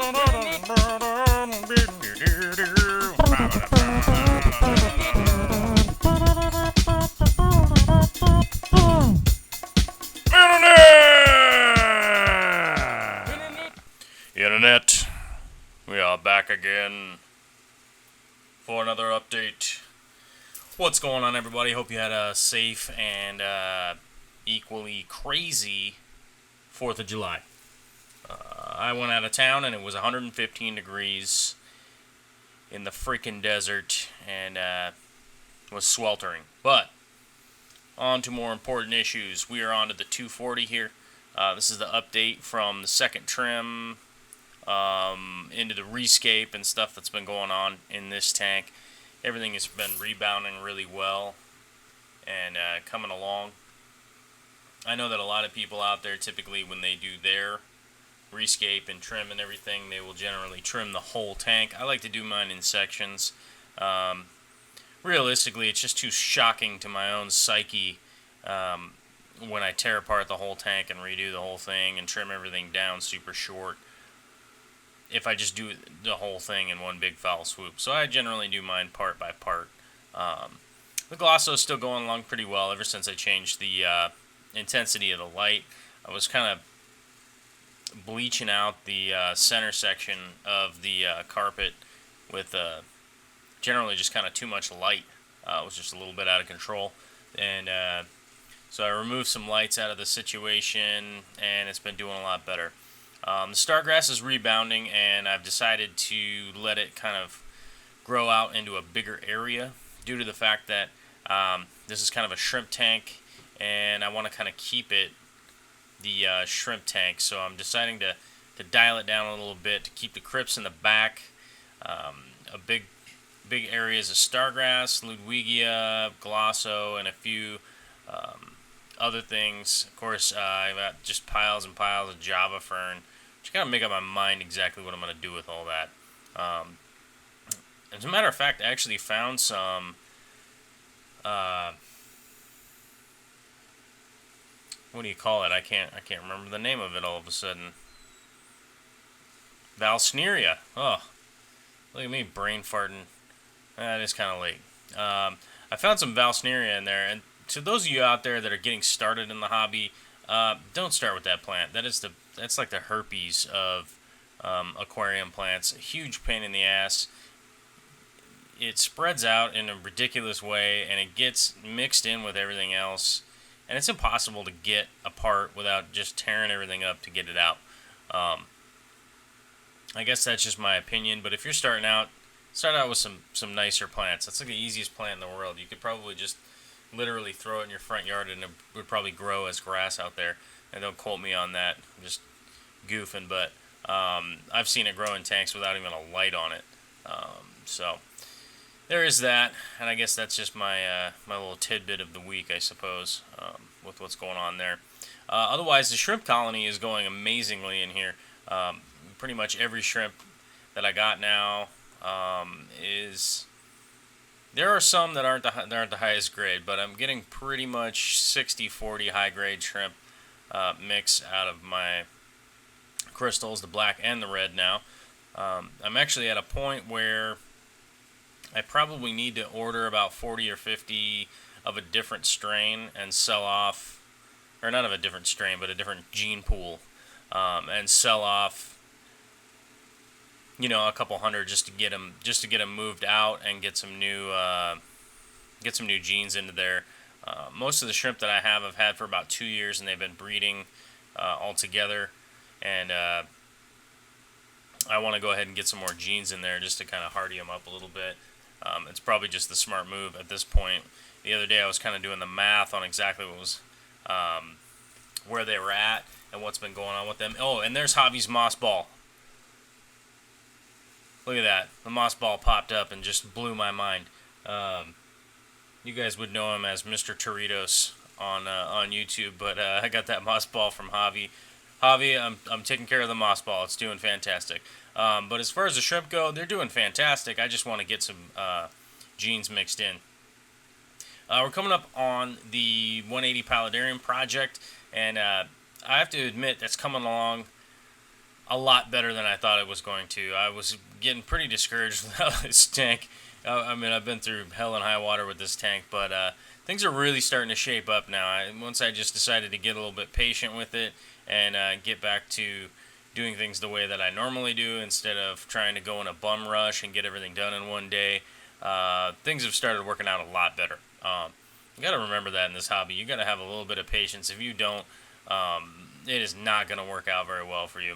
Internet, we are back again for another update. What's going on, everybody? Hope you had a safe and equally crazy 4th of July. I went out of town and it was 115 degrees in the freaking desert and was sweltering. But on to more important issues. We are on to the 240 here. This is the update from the second trim into the rescape and stuff that's been going on in this tank. Everything has been rebounding really well and coming along. I know that a lot of people out there, typically when they do their rescape and trim and everything, they will generally trim the whole tank. I like to do mine in sections. Realistically, it's just too shocking to my own psyche when I tear apart the whole tank and redo the whole thing and trim everything down super short, if I just do the whole thing in one big foul swoop. So I generally do mine part by part. The Glosso is still going along pretty well ever since I changed the intensity of the light. I was kind of bleaching out the center section of the carpet with generally just kind of too much light. It was just a little bit out of control. And so I removed some lights out of the situation, and it's been doing a lot better. The Stargrass is rebounding, and I've decided to let it kind of grow out into a bigger area due to the fact that this is kind of a shrimp tank, and I want to kind of keep it the shrimp tank. So I'm deciding to dial it down a little bit to keep the crypts in the back. A big areas of Stargrass, Ludwigia, Glosso, and a few other things. Of course, I've got just piles and piles of Java Fern. Just gotta make up my mind exactly what I'm gonna do with all that. As a matter of fact, I actually found some. What do you call it? I can't remember the name of it all of a sudden. Valsneria. Oh, look at me brain farting. It is kind of late. I found some Valsneria in there, and to those of you out there that are getting started in the hobby, don't start with that plant. That's like the herpes of aquarium plants. A huge pain in the ass. It spreads out in a ridiculous way, and it gets mixed in with everything else, and it's impossible to get apart without just tearing everything up to get it out. I guess that's just my opinion, but if you're starting out, start out with some nicer plants. That's like the easiest plant in the world. You could probably just literally throw it in your front yard and it would probably grow as grass out there. And don't quote me on that. I'm just goofing, but I've seen it grow in tanks without even a light on it. So there is that, and I guess that's just my my little tidbit of the week, I suppose, with what's going on there. Otherwise, the shrimp colony is going amazingly in here. Pretty much every shrimp that I got now is. There are some that aren't the highest grade, but I'm getting pretty much 60-40 high grade shrimp mix out of my crystals, the black and the red now. I'm actually at a point where I probably need to order about 40 or 50 of a different strain and sell off, or not of a different strain, but a different gene pool, and sell off, a couple hundred just to get them moved out and get some new genes into there. Most of the shrimp that I have, I've had for about 2 years, and they've been breeding all together. And I want to go ahead and get some more genes in there just to kind of hardy them up a little bit. It's probably just the smart move at this point. The other day I was kind of doing the math on exactly what was where they were at and what's been going on with them. Oh, and there's Javi's moss ball. Look at that. The moss ball popped up and just blew my mind. You guys would know him as Mr. Toritos on YouTube, but I got that moss ball from Javi. Javi, I'm taking care of the moss ball. It's doing fantastic. But as far as the shrimp go, they're doing fantastic. I just want to get some genes mixed in. We're coming up on the 180 Paludarium project, and I have to admit that's coming along a lot better than I thought it was going to. I was getting pretty discouraged with this tank. I mean, I've been through hell and high water with this tank, but things are really starting to shape up now. Once I just decided to get a little bit patient with it and get back to doing things the way that I normally do instead of trying to go in a bum rush and get everything done in one day, things have started working out a lot better. You got to remember that in this hobby. You got to have a little bit of patience. If you don't, it is not going to work out very well for you.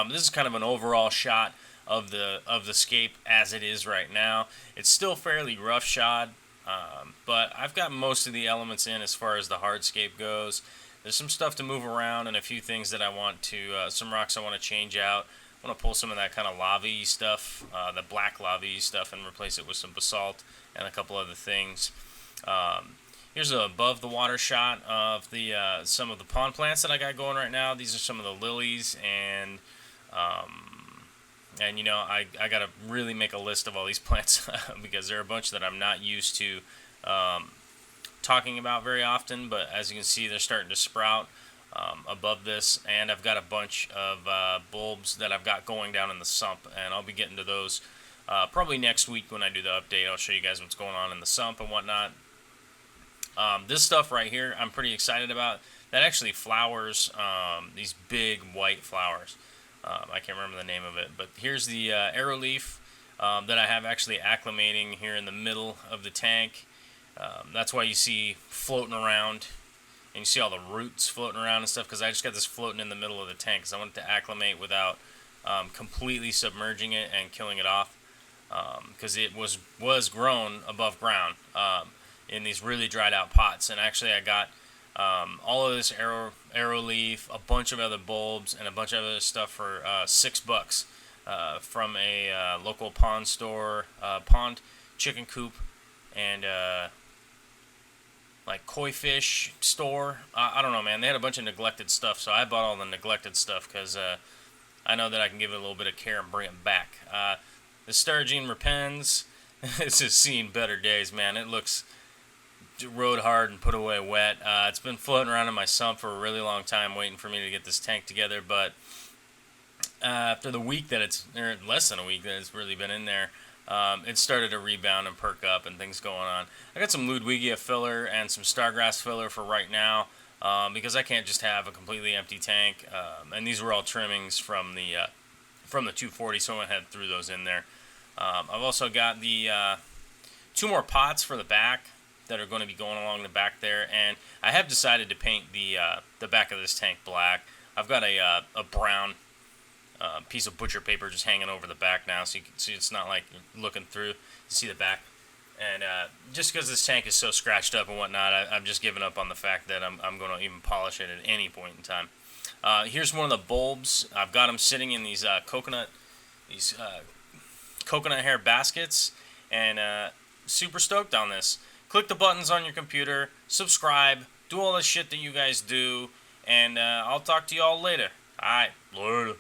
This is kind of an overall shot of the scape as it is right now. It's still fairly rough shod, but I've got most of the elements in as far as the hardscape goes. There's some stuff to move around and a few things that I want to, some rocks I want to change out. I want to pull some of that kind of lava-y stuff, the black lava-y stuff, and replace it with some basalt and a couple other things. Here's an above the water shot of the some of the pond plants that I got going right now. These are some of the lilies, and you know, I got to really make a list of all these plants because there are a bunch that I'm not used to talking about very often, but as you can see, they're starting to sprout above this, and I've got a bunch of bulbs that I've got going down in the sump, and I'll be getting to those probably next week when I do the update. I'll show you guys what's going on in the sump and whatnot. This stuff right here I'm pretty excited about. That actually flowers, these big white flowers. I can't remember the name of it, but here's the arrow leaf that I have actually acclimating here in the middle of the tank. That's why you see floating around, and you see all the roots floating around and stuff, because I just got this floating in the middle of the tank because I want it to acclimate without completely submerging it and killing it off, because it was grown above ground in these really dried out pots. And actually I got all of this arrow leaf, a bunch of other bulbs, and a bunch of other stuff for $6 from a local pond store, pond chicken coop, and like koi fish store. I don't know, man. They had a bunch of neglected stuff, so I bought all the neglected stuff because I know that I can give it a little bit of care and bring it back. The Sturgeon repens. This has seen better days, man. It looks rode hard and put away wet. It's been floating around in my sump for a really long time waiting for me to get this tank together, but after the week that it's, or less than a week that it's really been in there, it started to rebound and perk up and things going on. I got some Ludwigia filler and some Stargrass filler for right now, because I can't just have a completely empty tank, and these were all trimmings from the 240, so I went ahead and threw those in there. I've also got the 2 more pots for the back that are going to be going along the back there, and I have decided to paint the back of this tank black. I've got a brown piece of butcher paper just hanging over the back now, so you can see it's not like you're looking through. You see the back, and just because this tank is so scratched up and whatnot, I'm just giving up on the fact that I'm going to even polish it at any point in time. Here's one of the bulbs. I've got them sitting in these coconut hair baskets, and super stoked on this. Click the buttons on your computer, subscribe, do all the shit that you guys do, and I'll talk to you all later. Alright, later.